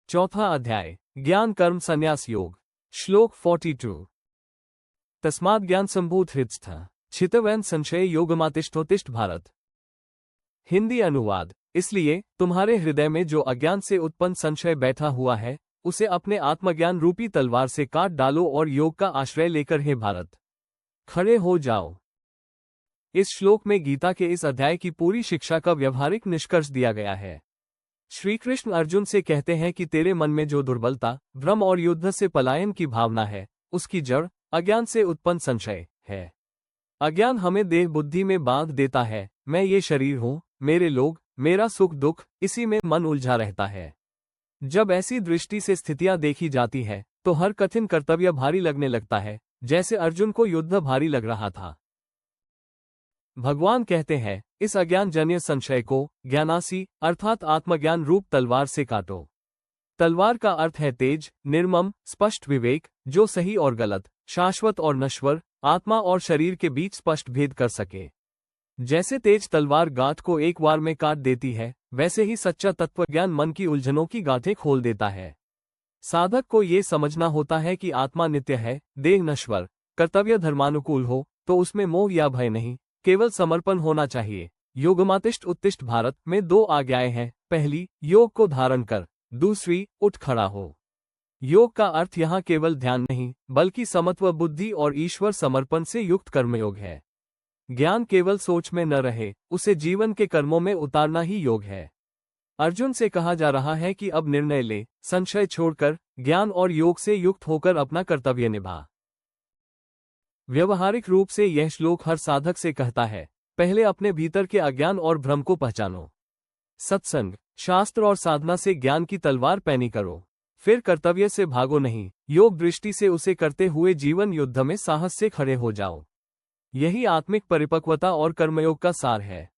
चौथा अध्याय ज्ञान कर्म संन्यास योग। श्लोक 42। तस्मात् ज्ञान संभूत हृत्स्थ छितवैन संशय योगमातिष्ठोतिष्ठ भारत। हिंदी अनुवाद। इसलिए तुम्हारे हृदय में जो अज्ञान से उत्पन्न संशय बैठा हुआ है उसे अपने आत्मज्ञान रूपी तलवार से काट डालो और योग का आश्रय लेकर हे भारत खड़े हो जाओ। इस श्लोक में गीता के इस अध्याय की पूरी शिक्षा का व्यवहारिक निष्कर्ष दिया गया है। श्री कृष्ण अर्जुन से कहते हैं कि तेरे मन में जो दुर्बलता, भ्रम और युद्ध से पलायन की भावना है उसकी जड़ अज्ञान से उत्पन्न संशय है। अज्ञान हमें देह बुद्धि में बांध देता है। मैं ये शरीर हूँ, मेरे लोग, मेरा सुख दुख, इसी में मन उलझा रहता है। जब ऐसी दृष्टि से स्थितियां देखी जाती है तो हर कठिन कर्तव्य भारी लगने लगता है, जैसे अर्जुन को युद्ध भारी लग रहा था। भगवान कहते हैं इस अज्ञान जन्य संशय को ज्ञानासी अर्थात आत्मज्ञान रूप तलवार से काटो। तलवार का अर्थ है तेज, निर्मम, स्पष्ट विवेक, जो सही और गलत, शाश्वत और नश्वर, आत्मा और शरीर के बीच स्पष्ट भेद कर सके। जैसे तेज तलवार गांठ को एक बार में काट देती है, वैसे ही सच्चा तत्वज्ञान मन की उलझनों की गांठें खोल देता है। साधक को ये समझना होता है कि आत्मा नित्य है, देह नश्वर, कर्तव्य धर्मानुकूल हो तो उसमें मोह या भय नहीं, केवल समर्पण होना चाहिए। योगमातिष्ठ उत्तिष्ठ भारत में 2 आज्ञाएं हैं। पहली, योग को धारण कर। दूसरी, उठ खड़ा हो। योग का अर्थ यहाँ केवल ध्यान नहीं बल्कि समत्व बुद्धि और ईश्वर समर्पण से युक्त कर्मयोग है। ज्ञान केवल सोच में न रहे, उसे जीवन के कर्मों में उतारना ही योग है। अर्जुन से कहा जा रहा है कि अब निर्णय ले, संशय छोड़कर ज्ञान और योग से युक्त होकर अपना कर्तव्य निभा। व्यवहारिक रूप से यह श्लोक हर साधक से कहता है, पहले अपने भीतर के अज्ञान और भ्रम को पहचानो। सत्संग, शास्त्र और साधना से ज्ञान की तलवार पैनी करो। फिर कर्तव्य से भागो नहीं, योग दृष्टि से उसे करते हुए जीवन युद्ध में साहस से खड़े हो जाओ। यही आत्मिक परिपक्वता और कर्मयोग का सार है।